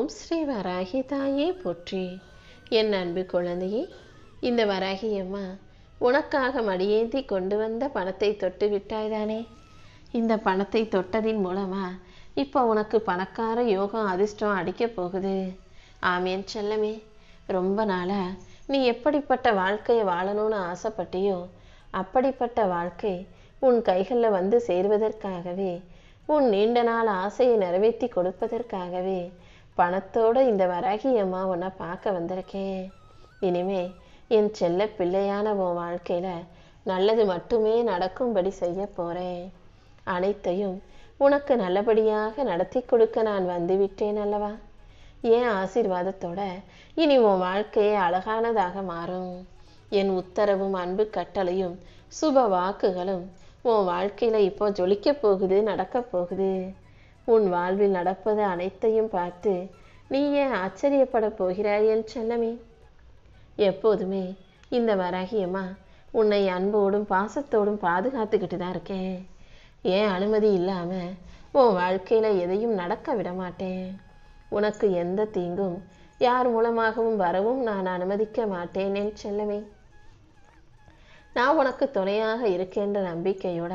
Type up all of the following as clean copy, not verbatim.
ஓம் ஸ்ரீ வராகி தாயே போற்றி. என் அன்பு குழந்தையே, இந்த வராகி அம்மா உனக்காக மடியேந்தி கொண்டு வந்த பணத்தை தொட்டு விட்டாய்தானே. இந்த பணத்தை தொட்டதின் மூலமா இப்போ உனக்கு பணக்கார யோகம் அதிர்ஷ்டம் அடிக்க போகுது. ஆமேன் செல்லமே. ரொம்ப நாளா நீ எப்படிப்பட்ட வாழ்க்கையை வாழணும்னு ஆசைப்பட்டியோ அப்படிப்பட்ட வாழ்க்கை உன் கைகளில் வந்து சேருவதற்காகவே, உன் நீண்ட நாள் ஆசையை நிறைவேற்றி கொடுப்பதற்காகவே பணத்தோடு இந்த வராகி அம்மா உன்னை பார்க்க வந்திருக்கேன். இனிமே என் செல்ல பிள்ளையான உன் வாழ்க்கையில் நல்லது மட்டுமே நடக்கும்படி செய்ய போகிறேன். அனைத்தையும் உனக்கு நல்லபடியாக நடத்தி கொடுக்க நான் வந்துவிட்டேன் அல்லவா. என் ஆசீர்வாதத்தோட இனி உன் வாழ்க்கையே அழகானதாக மாறும். என் உத்தரவும் அன்பு கட்டளையும் சுப வாக்குகளும் உன் வாழ்க்கையில் இப்போ ஜொலிக்க போகுது, நடக்க போகுது. உன் வாழ்வில் நடப்பது அனைத்தையும் பார்த்து நீ ஏன் ஆச்சரியப்பட போகிறாய் என் செல்லமே. எப்போதுமே இந்த வராகியம்மா உன்னை அன்போடும் பாசத்தோடும் பாதுகாத்துக்கிட்டு தான் இருக்கேன். ஏன் அனுமதி இல்லாமல் உன் வாழ்க்கையில் எதையும் நடக்க விட மாட்டேன். உனக்கு எந்த தீங்கும் யார் மூலமாகவும் வரவும் நான் அனுமதிக்க மாட்டேன் என் செல்லமே. நான் உனக்கு துணையாக இருக்கின்ற நம்பிக்கையோட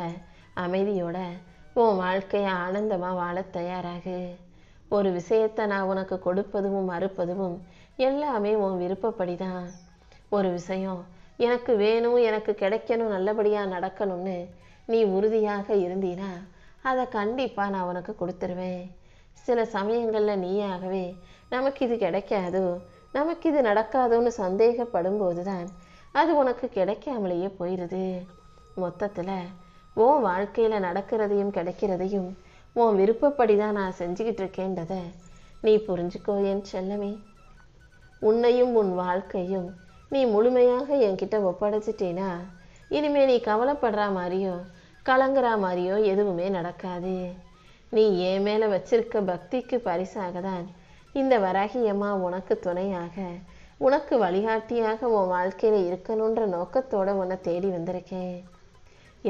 அமைதியோட உன் வாழ்க்கையை ஆனந்தமாக வாழ தயாராகு. ஒரு விஷயத்தை நான் உனக்கு கொடுப்பதும் மறுப்பதும் எல்லாமே உன் விருப்பப்படி தான். ஒரு விஷயம் எனக்கு வேணும், எனக்கு கிடைக்கணும், நல்லபடியாக நடக்கணும்னு நீ உறுதியாக இருந்தீனா அதை கண்டிப்பாக நான் உனக்கு கொடுத்துருவேன். சில சமயங்களில் நீயாகவே நமக்கு இது கிடைக்காதோ, நமக்கு இது நடக்காதோன்னு சந்தேகப்படும் போது தான் அது உனக்கு கிடைக்காமலேயே போயிடுது. மொத்தத்தில் உன் வாழ்க்கையில் நடக்கிறதையும் கிடைக்கிறதையும் உன் விருப்பப்படி தான் நான் செஞ்சுக்கிட்டு இருக்கேன்றதை நீ புரிஞ்சுக்கோ என் செல்லமே. உன்னையும் உன் வாழ்க்கையும் நீ முழுமையாக என்கிட்ட ஒப்படைச்சிட்டேனா இனிமே நீ கவலைப்படுற மாதிரியோ கலங்குற மாதிரியோ எதுவுமே நடக்காது. நீ என் மேலே வச்சிருக்க பக்திக்கு பரிசாக தான் இந்த வராகியம்மா உனக்கு துணையாக, உனக்கு வழிகாட்டியாக உன் வாழ்க்கையில் இருக்கணுன்ற நோக்கத்தோடு உன்னை தேடி வந்திருக்கேன்.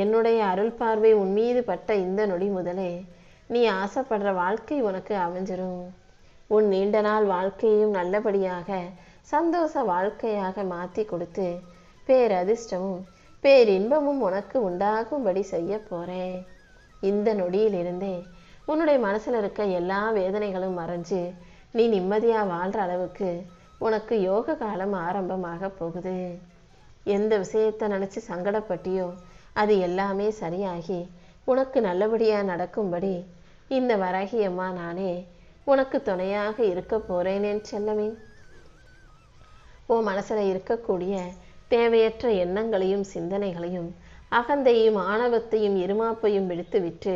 என்னுடைய அருள் பார்வை உன் மீது பட்ட இந்த நொடி முதலே நீ ஆசைப்படுற வாழ்க்கை உனக்கு அமைஞ்சிரும். உன் நீண்ட நாள் வாழ்க்கையையும் நல்லபடியாக சந்தோஷ வாழ்க்கையாக மாற்றி கொடுத்து பேரதிர்ஷ்டமும் பேரின்பமும் உனக்கு உண்டாகும்படி செய்ய போகிறேன். இந்த நொடியிலிருந்தே உன்னுடைய மனசில் இருக்க எல்லா வேதனைகளும் மறைஞ்சு நீ நிம்மதியாக வாழ்கிற அளவுக்கு உனக்கு யோக காலம் ஆரம்பமாக போகுது. எந்த விஷயத்தை நினச்சி சங்கடப்பட்டியோ அது எல்லாமே சரியாகி உனக்கு நல்லபடியாக நடக்கும்படி இந்த வராகியம்மா நானே உனக்கு துணையாக இருக்க போகிறேனேன் செல்லமே. உன் மனசில் இருக்கக்கூடிய தேவையற்ற எண்ணங்களையும் சிந்தனைகளையும் அகந்தையும் ஆணவத்தையும் இருமாப்பையும் விடுத்து விட்டு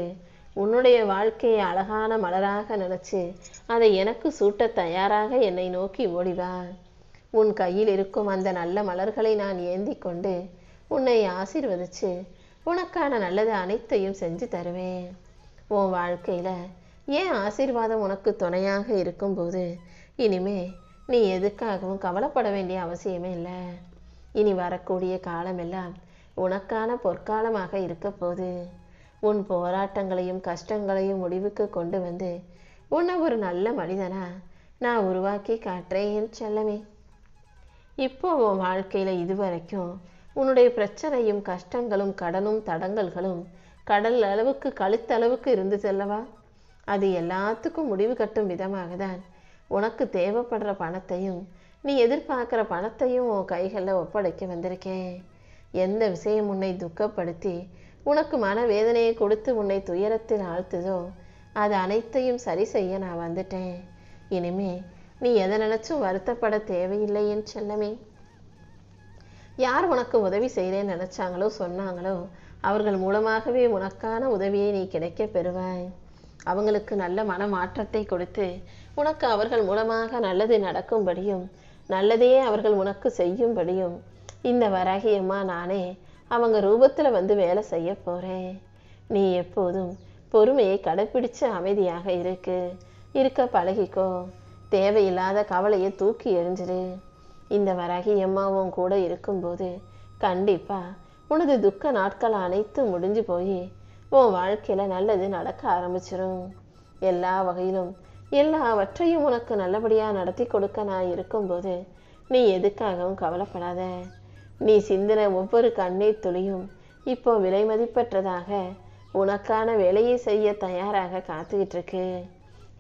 உன்னுடைய வாழ்க்கையை அழகான மலராக நினச்சி அதை எனக்கு சூட்ட தயாராக என்னை நோக்கி ஓடிவா. உன் கையில் இருக்கும் அந்த நல்ல மலர்களை நான் ஏந்தி கொண்டு உன்னை ஆசீர்வதிச்சு உனக்கான நல்லது அனைத்தையும் செஞ்சு தருவேன். உன் வாழ்க்கையில் ஏன் ஆசீர்வாதம் உனக்கு துணையாக இருக்கும்போது இனிமே நீ எதுக்காகவும் கவலைப்பட வேண்டிய அவசியமே இல்லை. இனி வரக்கூடிய காலமெல்லாம் உனக்கான பொற்காலமாக இருக்க போது. உன் போராட்டங்களையும் கஷ்டங்களையும் முடிவுக்கு கொண்டு வந்து உன்னை ஒரு நல்ல மனிதனா நான் உருவாக்கி காட்டுறேன் என் செல்லமே. இப்போ உன் வாழ்க்கையில் இதுவரைக்கும் உன்னுடைய பிரச்சனையும் கஷ்டங்களும் கடனும் தடங்கல்களும் கடல் அளவுக்கு கழுத்தளவுக்கு இருந்து செல்லவா. அது எல்லாத்துக்கும் முடிவு கட்டும் விதமாக தான் உனக்கு தேவைப்படுற பணத்தையும் நீ எதிர்பார்க்குற பணத்தையும் உன் கைகளில் ஒப்படைக்க வந்திருக்கேன். எந்த விஷயம் உன்னை துக்கப்படுத்தி உனக்கு மனவேதனையை கொடுத்து உன்னை துயரத்தில் ஆழ்த்துதோ அது அனைத்தையும் சரி செய்ய நான் வந்துட்டேன். இனிமே நீ எதை நினச்சும் வருத்தப்பட தேவையில்லை என் செல்லமே. யார் உனக்கு உதவி செய்கிறேன்னு நினச்சாங்களோ சொன்னாங்களோ அவர்கள் மூலமாகவே உனக்கான உதவியை நீ கிடைக்க பெறுவாய். அவங்களுக்கு நல்ல மனமாற்றத்தை கொடுத்து உனக்கு அவர்கள் மூலமாக நல்லது நடக்கும்படியும் நல்லதே அவர்கள் உனக்கு செய்யும்படியும் இந்த வராகியம்மா நானே அவங்க ரூபத்தில் வந்து வேலை செய்ய போகிறேன். நீ எப்போதும் பொறுமையை கடைப்பிடிச்சு அமைதியாக இருக்க பழகிக்கோ. தேவையில்லாத கவலையை தூக்கி எறிஞ்சிரு. இந்த வராகியம்மா உன் கூட இருக்கும்போது கண்டிப்பாக உனது துக்க நாட்கள் அனைத்தும் முடிஞ்சு போய் உன் வாழ்க்கையில் நல்லது நடக்க ஆரம்பிச்சிடும். எல்லா வகையிலும் எல்லாவற்றையும் உனக்கு நல்லபடியாக நடத்தி கொடுக்க நான் இருக்கும்போது நீ எதுக்காகவும் கவலைப்படாத. நீ சிந்தின ஒவ்வொரு கண்ணீர் துளியும் இப்போ விலை மதிப்பற்றதாக உனக்கான வேலையை செய்ய தயாராக காத்துக்கிட்டு இருக்கு.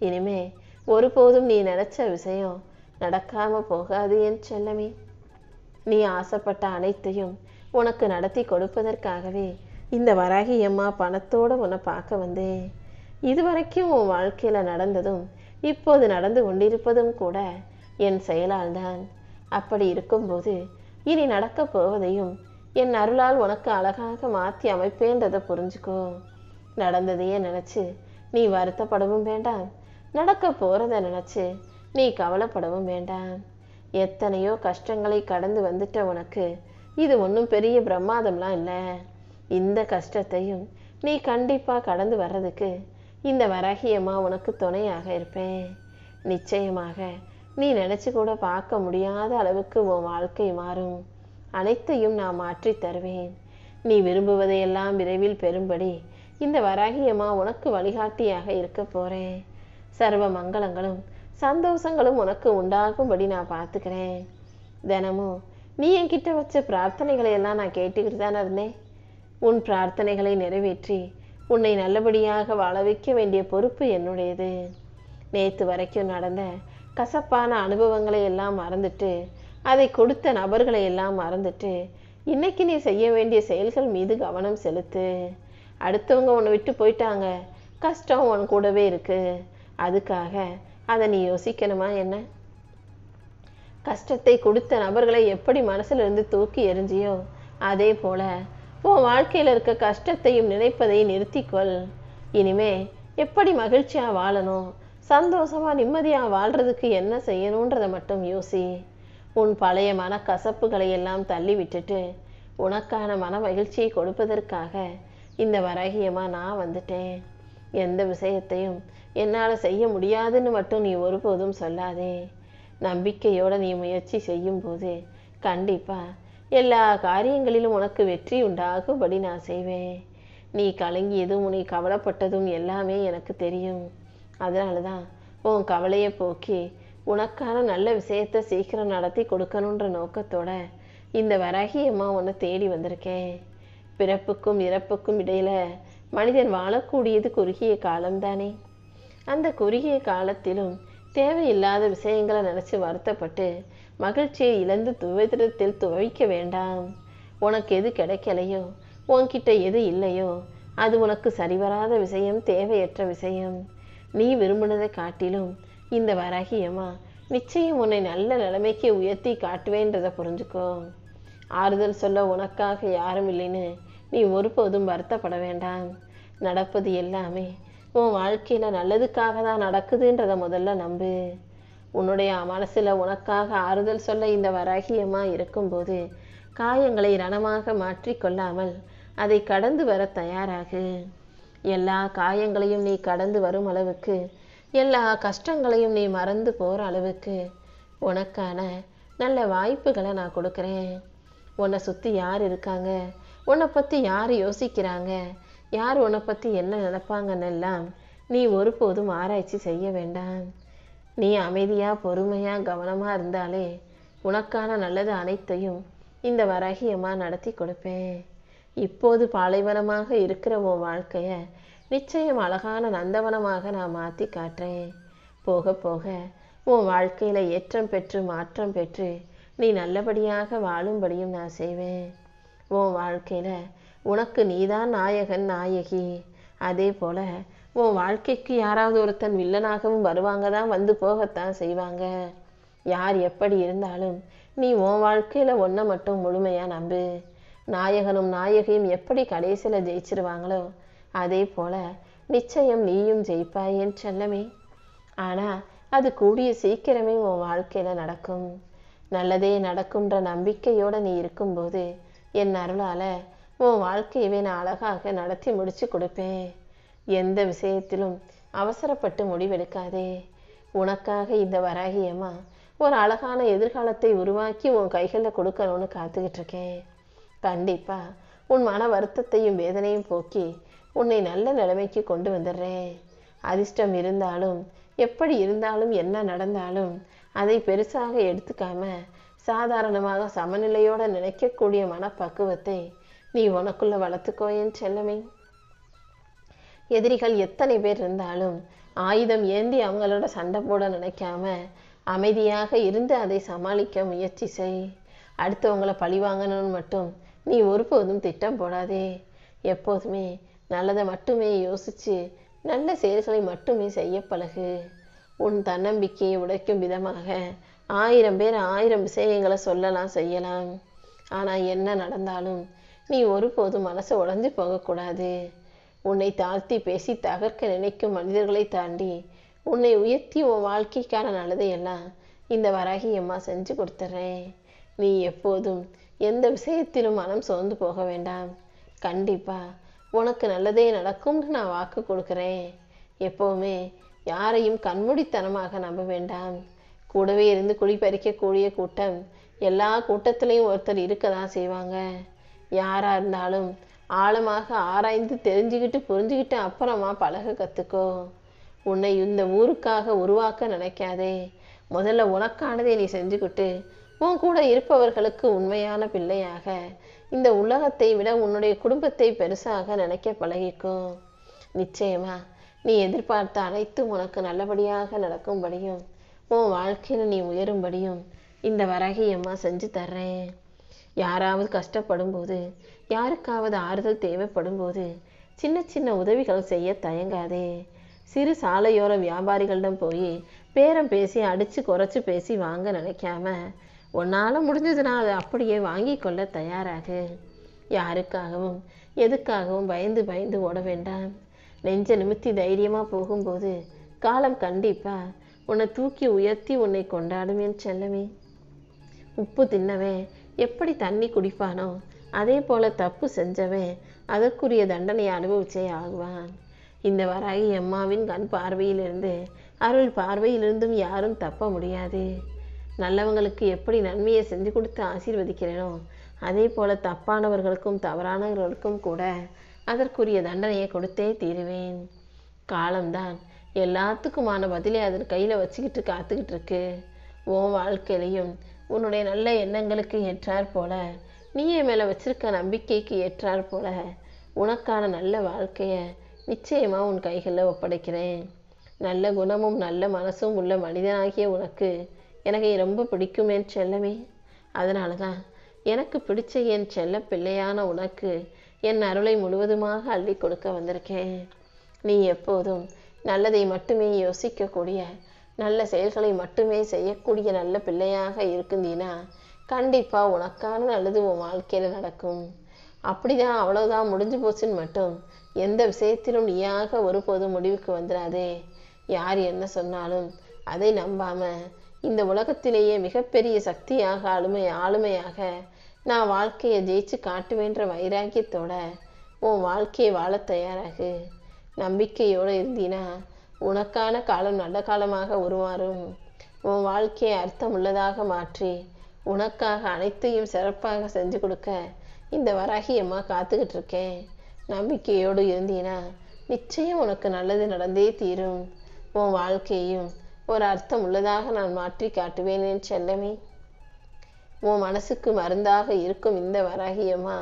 இனிமே ஒருபோதும் நீ நினைச்ச விஷயம் நடக்காம போகாது என் செல்லமே. நீ ஆசைப்பட்ட அனைத்தையும் உனக்கு நடத்தி கொடுப்பதற்காகவே இந்த வராகி அம்மா பணத்தோடு உன்னை பார்க்க வந்தேன். இதுவரைக்கும் உன் வாழ்க்கையில் நடந்ததும் இப்போது நடந்து கொண்டிருப்பதும் கூட என் செயலால் தான். அப்படி இருக்கும்போது இனி நடக்கப் போவதையும் என் அருளால் உனக்கு அழகாக மாற்றி அமைப்பேன்றதை புரிஞ்சுக்கோ. நடந்ததையே நினச்சி நீ வருத்தப்படவும் வேண்டாம், நடக்க போகிறத நினச்சி நீ கவலைப்படவும் வேண்டாம். எத்தனையோ கஷ்டங்களை கடந்து வந்துட்ட உனக்கு இது ஒன்றும் பெரிய பிரமாதம்லாம் இல்லை. இந்த கஷ்டத்தையும் நீ கண்டிப்பாக கடந்து வர்றதுக்கு இந்த வராகியம்மா உனக்கு துணையாக இருப்பேன். நிச்சயமாக நீ நினச்சி கூட பார்க்க முடியாத அளவுக்கு உன் வாழ்க்கை மாறும். அனைத்தையும் நான் மாற்றி தருவேன். நீ விரும்புவதையெல்லாம் விரைவில் பெறும்படி இந்த வராகியம்மா உனக்கு வழிகாட்டியாக இருக்க போகிறேன். சர்வ மங்களங்களும் சந்தோஷங்களும் உனக்கு உண்டாகும்படி நான் பார்த்துக்கிறேன். தினமும் நீ என்கிட்ட வச்ச பிரார்த்தனைகளை எல்லாம் நான் கேட்டுக்கிட்டு தானே இருந்தேன். உன் பிரார்த்தனைகளை நிறைவேற்றி உன்னை நல்லபடியாக வாழ வைக்க வேண்டிய பொறுப்பு என்னுடையது. நேற்று வரைக்கும் நடந்த கசப்பான அனுபவங்களை எல்லாம் மறந்துட்டு, அதை கொடுத்த நபர்களை எல்லாம் மறந்துட்டு, இன்னைக்கு நீ செய்ய வேண்டிய செயல்கள் மீது கவனம் செலுத்து. அடுத்தவங்க உன்னை விட்டு போயிட்டாங்க, கஷ்டம் உன் கூடவே இருக்கு, அதுக்காக அதை நீ யோசிக்கணுமா என்ன? கஷ்டத்தை கொடுத்த நபர்களை எப்படி மனசிலிருந்து தூக்கி எறிஞ்சியோ அதே போல உன் வாழ்க்கையில் இருக்க கஷ்டத்தையும் நினைப்பதை நிறுத்திக்கொள். இனிமே எப்படி மகிழ்ச்சியாக வாழணும், சந்தோஷமாக நிம்மதியாக வாழ்கிறதுக்கு என்ன செய்யணுன்றதை மட்டும் யோசி. உன் பழைய மன கசப்புகளை எல்லாம் தள்ளி விட்டுட்டு உனக்கான மன மகிழ்ச்சியை கொடுப்பதற்காக இந்த வராகியமாக நான் வந்துட்டேன். எந்த விஷயத்தையும் என்னால் செய்ய முடியாதுன்னு மட்டும் நீ ஒருபோதும் சொல்லாதே. நம்பிக்கையோடு நீ முயற்சி செய்யும்போது கண்டிப்பாக எல்லா காரியங்களிலும் உனக்கு வெற்றி உண்டாகும்படி நான் செய்வேன். நீ கலங்கியதும் உன்னை கவலைப்பட்டதும் எல்லாமே எனக்கு தெரியும். அதனால தான் உன் கவலையை போக்கி உனக்கான நல்ல விஷயத்தை சீக்கிரம் நடத்தி கொடுக்கணுன்ற நோக்கத்தோட இந்த வராகியம்மா உன்னை தேடி வந்திருக்கேன். பிறப்புக்கும் இறப்புக்கும் இடையில மனிதன் வாழக்கூடியது குறுகிய காலம்தானே. அந்த குறுகிய காலத்திலும் தேவையில்லாத விஷயங்களை நினச்சி வருத்தப்பட்டு மகிழ்ச்சியை இழந்து துவைத்திரத்தில் துவைக்க வேண்டாம். உனக்கு எது கிடைக்கலையோ, உன்கிட்ட எது இல்லையோ அது உனக்கு சரிவராத விஷயம், தேவையற்ற விஷயம். நீ விரும்பினதை காட்டிலும் இந்த வராகியம்மா நிச்சயம் உன்னை நல்ல நிலைமைக்கு உயர்த்தி காட்டுவேன்றதை புரிஞ்சுக்கோ. ஆறுதல் சொல்ல உனக்காக யாரும் இல்லைன்னு நீ ஒருபோதும் வருத்தப்பட வேண்டாம். நடப்பது எல்லாமே உன் வாழ்க்கையில் நல்லதுக்காக தான் நடக்குதுன்றதை முதல்ல நம்பு. உன்னுடைய மனசில் உனக்காக ஆறுதல் சொல்ல இந்த வராகியம்மா இருக்கும்போது காயங்களை ரணமாக மாற்றி கொள்ளாமல் அதை கடந்து வர தயாராகு. எல்லா காயங்களையும் நீ கடந்து வரும் அளவுக்கு, எல்லா கஷ்டங்களையும் நீ மறந்து போகிற அளவுக்கு உனக்கான நல்ல வாய்ப்புகளை நான் கொடுக்குறேன். உன்னை சுற்றி யார் இருக்காங்க, உன்னை பற்றி யார் யோசிக்கிறாங்க, யார் உன்னை பற்றி என்ன நினைப்பாங்கன்னு எல்லாம் நீ ஒருபோதும் ஆராய்ச்சி செய்ய வேண்டாம். நீ அமைதியாக பொறுமையாக கவனமாக இருந்தாலே உனக்கான நல்லது அனைத்தையும் இந்த வராகியம்மா நடத்தி கொடுப்பேன். இப்போது பாலைவனமாக இருக்கிற உன் வாழ்க்கையை நிச்சயம் அழகான நந்தவனமாக நான் மாற்றி காட்டுறேன். போக போக உன் வாழ்க்கையில் ஏற்றம் பெற்று மாற்றம் பெற்று நீ நல்லபடியாக வாழும்படியும் நான் செய்வேன். உன் வாழ்க்கையில் உனக்கு நீதான் நாயகன் நாயகி. அதே போல் உன் வாழ்க்கைக்கு யாராவது ஒருத்தன் வில்லனாகவும் வருவாங்க தான், வந்து போகத்தான் செய்வாங்க. யார் எப்படி இருந்தாலும் நீ உன் வாழ்க்கையில் ஒன்றை மட்டும் முழுமையாக நம்பு. நாயகனும் நாயகியும் எப்படி கடைசியில் ஜெயிச்சிருவாங்களோ அதே போல் நிச்சயம் நீயும் ஜெயிப்பாய் என் செல்லமே. ஆனால் அது கூடிய சீக்கிரமே உன் வாழ்க்கையில் நடக்கும். நல்லதே நடக்கும்ன்ற நம்பிக்கையோடு நீ இருக்கும்போது என் அருளால் உன் வாழ்க்கையவே நான் அழகாக நடத்தி முடித்து கொடுப்பேன். எந்த விஷயத்திலும் அவசரப்பட்டு முடிவெடுக்காதே. உனக்காக இந்த வராகியம்மா ஒரு அழகான எதிர்காலத்தை உருவாக்கி உன் கைகளில் கொடுக்கணும்னு காத்துக்கிட்டு இருக்கேன். கண்டிப்பாக உன் மன வருத்தத்தையும் வேதனையும் போக்கி உன்னை நல்ல நிலைமைக்கு கொண்டு வந்துடுறேன். அதிர்ஷ்டம் இருந்தாலும் எப்படி இருந்தாலும் என்ன நடந்தாலும் அதை பெருசாக எடுத்துக்காம சாதாரணமாக சமநிலையோட நினைக்கக்கூடிய மனப்பக்குவத்தை நீ உனக்குள்ள வளர்த்துக்கோ என் செல்லமே. எதிரிகள் எத்தனை பேர் இருந்தாலும் ஆயுதம் ஏந்தி அவங்களோட சண்டை போட நினைக்காம அமைதியாக இருந்து அதை சமாளிக்க முயற்சி செய். அடுத்தவங்களை பழி வாங்கணும்னு மட்டும் நீ ஒருபோதும் திட்டம் போடாதே. எப்போதுமே நல்லதை மட்டுமே யோசிச்சு நல்ல செயல்களை மட்டுமே செய்ய பழகு. உன் தன்னம்பிக்கையை உடைக்கும் விதமாக 1000 பேர் 1000 விஷயங்களை சொல்லலாம் செய்யலாம். ஆனால் என்ன நடந்தாலும் நீ ஒருபோதும் மனசை உடைஞ்சு போகக்கூடாது. உன்னை தாழ்த்தி பேசி தகர்க்க நினைக்கும் மனிதர்களை தாண்டி உன்னை உயர்த்தி உன் வாழ்க்கைக்கான நல்லதையெல்லாம் இந்த வராகி அம்மா செஞ்சு கொடுத்துட்றேன். நீ எப்போதும் எந்த விஷயத்திலும் மனம் சோர்ந்து போக வேண்டாம். கண்டிப்பா உனக்கு நல்லதே நடக்கும்னு நான் வாக்கு கொடுக்குறேன். எப்போவுமே யாரையும் கண்மூடித்தனமாக நம்ப வேண்டாம். கூடவே இருந்து குழி பறிக்கக்கூடிய கூட்டம் எல்லா கூட்டத்திலையும் ஒருத்தர் இருக்க தான் செய்வாங்க. யாராக இருந்தாலும் ஆழமாக ஆராய்ந்து தெரிஞ்சுக்கிட்டு புரிஞ்சுக்கிட்டு அப்புறமா பழக கற்றுக்கோ. உன்னை இந்த ஊருக்காக உருவாக்க நினைக்காதே. முதல்ல உனக்கானதை நீ செஞ்சுக்கிட்டு உன் கூட இருப்பவர்களுக்கு உண்மையான பிள்ளையாக இந்த உலகத்தை விட உன்னுடைய குடும்பத்தை பெருசாக நினைக்க பழகிக்கோ. நிச்சயமா நீ எதிர்பார்த்த அனைத்தும் உனக்கு நல்லபடியாக நடக்கும்படியும் உன் வாழ்க்கையில் நீ உயரும்படியும் இந்த வராகி அம்மா செஞ்சு தர்றேன். யாராவது கஷ்டப்படும் போது, யாருக்காவது ஆறுதல் தேவைப்படும் போது சின்ன சின்ன உதவிகள் செய்ய தயங்காதே. சிறு சாலையோர வியாபாரிகளிடம் போய் பேரம் பேசி அடித்து குறைச்சி பேசி வாங்க நினைக்காம உன்னால் முடிஞ்சதுன்னா அதை அப்படியே வாங்கி கொள்ள தயாராகு. யாருக்காகவும் எதுக்காகவும் பயந்து பயந்து ஓட வேண்டாம். நெஞ்ச நிமித்தி தைரியமாக போகும்போது காலம் கண்டிப்பாக உன்னை தூக்கி உயர்த்தி உன்னை கொண்டாடும் என் செல்லமே. உப்பு தின்னவன் எப்படி தண்ணி குடிப்பானோ அதே போல தப்பு செஞ்சவன் அதற்குரிய தண்டனையை அனுபவிச்சே ஆகுவான். இந்த வராகி அம்மாவின் கண் பார்வையிலிருந்து அருள் பார்வையிலிருந்தும் யாரும் தப்ப முடியாது. நல்லவங்களுக்கு எப்படி நன்மையை செஞ்சு கொடுத்து ஆசீர்வதிக்கிறேனோ அதே போல தப்பானவர்களுக்கும் தவறானவர்களுக்கும் கூட அதற்குரிய தண்டனையை கொடுத்தே தீருவேன். காலம்தான் எல்லாத்துக்குமான பதிலை அதன் கையில் வச்சுக்கிட்டு காத்துக்கிட்டு இருக்கு. உன் வாழ்க்கையிலையும் உன்னுடைய நல்ல எண்ணங்களுக்கு ஏற்றாற் போல நீ என் மேலே வச்சிருக்க நம்பிக்கைக்கு ஏற்றாற் போல உனக்கான நல்ல வாழ்க்கையை நிச்சயமாக உன் கைகளில் ஒப்படைக்கிறேன். நல்ல குணமும் நல்ல மனசும் உள்ள மனிதனாகிய உனக்கு எனக்கு ரொம்ப பிடிக்கும் என் செல்லமே. அதனால தான் எனக்கு பிடிச்ச என் செல்ல பிள்ளையான உனக்கு என் அருளை முழுவதுமாக அள்ளி கொடுக்க வந்திருக்கேன். நீ எப்போதும் நல்லதை மட்டுமே யோசிக்கக்கூடிய நல்ல செயல்களை மட்டுமே செய்யக்கூடிய நல்ல பிள்ளையாக இருக்குந்தீனா கண்டிப்பாக உனக்கான நல்லது உன் வாழ்க்கையில் நடக்கும். அப்படிதான் அவ்வளோதான் முடிஞ்சு போச்சுன்னு மட்டும் எந்த விஷயத்திலும் நீயாக ஒருபோதும் முடிவுக்கு வந்துடாதே. யார் என்ன சொன்னாலும் அதை நம்பாம இந்த உலகத்திலேயே மிகப்பெரிய சக்தியாக ஆளுமையாக நான் வாழ்க்கையை ஜெயிச்சு காட்டுவேன்ற வைராக்கியத்தோட உன் வாழ்க்கையை வாழ தயாராகு. நம்பிக்கையோடு இருந்தீனா உனக்கான காலம் நல்ல காலமாக உருமாறும். உன் வாழ்க்கையை அர்த்தம் உள்ளதாக மாற்றி உனக்காக அனைத்தையும் சிறப்பாக செஞ்சு கொடுக்க இந்த வராகி அம்மா காத்துக்கிட்டு இருக்கேன். நம்பிக்கையோடு இருந்தீனா நிச்சயம் உனக்கு நல்லது நடந்தே தீரும். உன் வாழ்க்கையையும் ஒரு அர்த்தம் உள்ளதாக நான் மாற்றி காட்டுவேன் என் செல்லமே. உன் மனசுக்கு மருந்தாக இருக்கும் இந்த வராகி அம்மா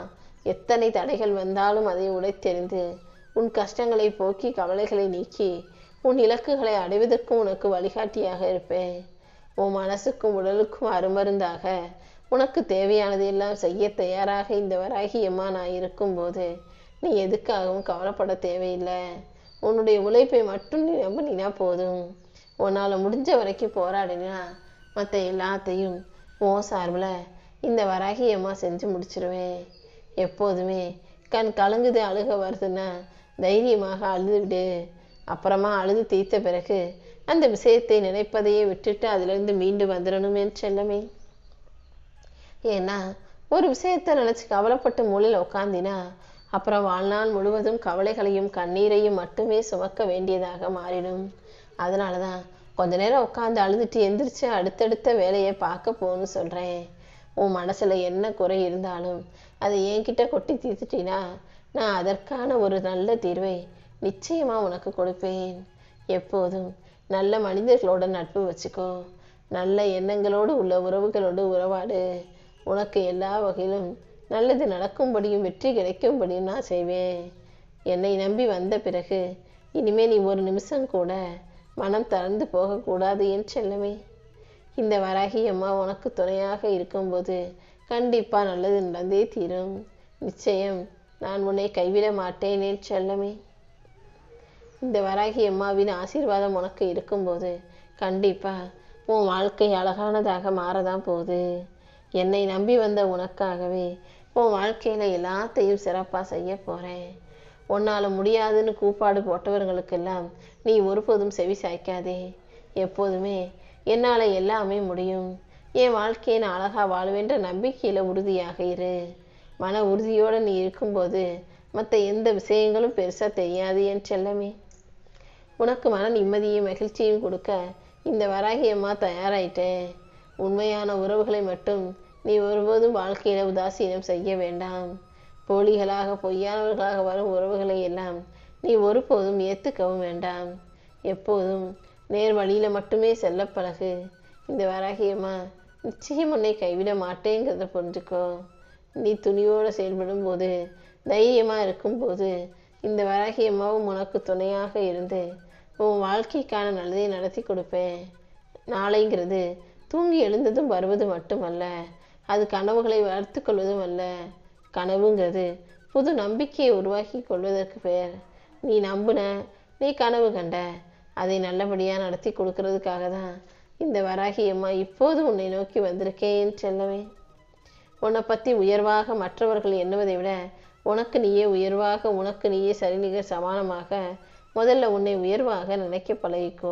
எத்தனை தடைகள் வந்தாலும் அதை உடைத்தெறிந்து உன் கஷ்டங்களை போக்கி கவலைகளை நீக்கி உன் இலக்குகளை அடைவதற்கும் உனக்கு வழிகாட்டியாக இருப்பேன். உன் மனசுக்கும் உடலுக்கும் அருமருந்தாக உனக்கு தேவையானது எல்லாம் செய்ய தயாராக இந்த வராகி அம்மா நான் இருக்கும்போது நீ எதுக்காகவும் கவலைப்பட தேவையில்லை. உன்னுடைய உழைப்பை மட்டும் நீ நம்பினா போதும். உன்னால் முடிஞ்ச வரைக்கும் போராடினா மற்ற எல்லாத்தையும் உன் சார்பில் இந்த வராகி அம்மா செஞ்சு முடிச்சிருவேன். எப்போதுமே கண் கலங்குது அழுக வருதுன்னா தைரியமாக அழுது விடு. அப்புறமா அழுது தீர்த்த பிறகு அந்த விஷயத்தை நினைப்பதையே விட்டுட்டு அதிலிருந்து மீண்டு வந்துடணும் என் செல்லமே. ஏன்னா ஒரு விஷயத்தை நினச்சி கவலைப்பட்டு மூலையில் உட்காந்தினா அப்புறம் வாழ்நாள் முழுவதும் கவலைகளையும் கண்ணீரையும் மட்டுமே சுமக்க வேண்டியதாக மாறிடும். அதனால தான் கொஞ்ச நேரம் உட்காந்து அழுதுட்டு எந்திரிச்சு அடுத்தடுத்த வேலையை பார்க்க போகணும்னு சொல்கிறேன். உன் மனசில் என்ன குறை இருந்தாலும் அதை என்கிட்ட கொட்டி தீர்த்துட்டினா நான் அதற்கான ஒரு நல்ல தீர்வை நிச்சயமாக உனக்கு கொடுப்பேன். எப்போதும் நல்ல மனிதர்களோட நட்பு வச்சுக்கோ. நல்ல எண்ணங்களோடு உள்ள உறவுகளோடு உறவாடு. உனக்கு எல்லா வகையிலும் நல்லது நடக்கும்படியும் வெற்றி கிடைக்கும்படியும் நான் செய்வேன். என்னை நம்பி வந்த பிறகு இனிமே நீ ஒரு நிமிஷம் கூட மனம் தளர்ந்து போகக்கூடாது என் செல்லமே. இந்த வராகி அம்மா உனக்கு துணையாக இருக்கும்போது கண்டிப்பாக நல்லது நடந்தே தீரும். நிச்சயம் நான் உன்னை கைவிட மாட்டேன் என் செல்லமே. இந்த வராகி அம்மாவின் ஆசீர்வாதம் உனக்கு இருக்கும்போது கண்டிப்பாக உன் வாழ்க்கை அழகானதாக மாறதான் போகுது. என்னை நம்பி வந்த உனக்காகவே உன் வாழ்க்கையில் எல்லாத்தையும் சிறப்பாக செய்ய போகிறேன். உன்னால் முடியாதுன்னு கூப்பாடு போட்டவர்களுக்கெல்லாம் நீ ஒருபோதும் செவி சாய்க்காதே. எப்போதுமே என்னால் எல்லாமே முடியும், என் வாழ்க்கையை நான் அழகாக வாழ்வேன்ற நம்பிக்கையில் உறுதியாக இரு. மன உறுதியோடு நீ இருக்கும்போது மற்ற எந்த விஷயங்களும் பெருசாக தெரியாது என் செல்லமே. உனக்கு மன நிம்மதியும் மகிழ்ச்சியும் கொடுக்க இந்த வராகி அம்மா தயாராயிட்டேன். உண்மையான உறவுகளை மட்டும் நீ ஒருபோதும் வாழ்க்கையில் உதாசீனம் செய்ய வேண்டாம். போலிகளாக பொய்யானவர்களாக வரும் உறவுகளை எல்லாம் நீ ஒருபோதும் ஏற்றுக்கவும் வேண்டாம். எப்போதும் நேர் வழியில் மட்டுமே செல்ல பழகு. இந்த வராகி அம்மா நிச்சயம் உன்னை கைவிட மாட்டேங்கிறத புரிஞ்சுக்கோ. நீ துணியோடு செயல்படும் போது, தைரியமாக இருக்கும்போது இந்த வராகி அம்மாவும் உனக்கு துணையாக இருந்து உன் வாழ்க்கைக்கான நல்லதை நடத்தி கொடுப்பேன். நாளைங்கிறது தூங்கி எழுந்ததும் வருவது மட்டுமல்ல, அது கனவுகளை வளர்த்து கொள்வதும் அல்ல. கனவுங்கிறது புது நம்பிக்கையை உருவாக்கி கொள்வதற்கு பெயர். நீ நம்புன, நீ கனவு கண்ட, அதை நல்லபடியாக நடத்தி கொடுக்கறதுக்காக தான் இந்த வராகி அம்மா இப்போது உன்னை நோக்கி வந்திருக்கேன் செல்லவே. உன்னை பற்றி உயர்வாக மற்றவர்கள் எண்ணுவதை விட உனக்கு நீயே உயர்வாக, உனக்கு நீயே சரிநிகர் சமானமாக முதல்ல உன்னை உயர்வாக நினைக்க பழகிக்கோ.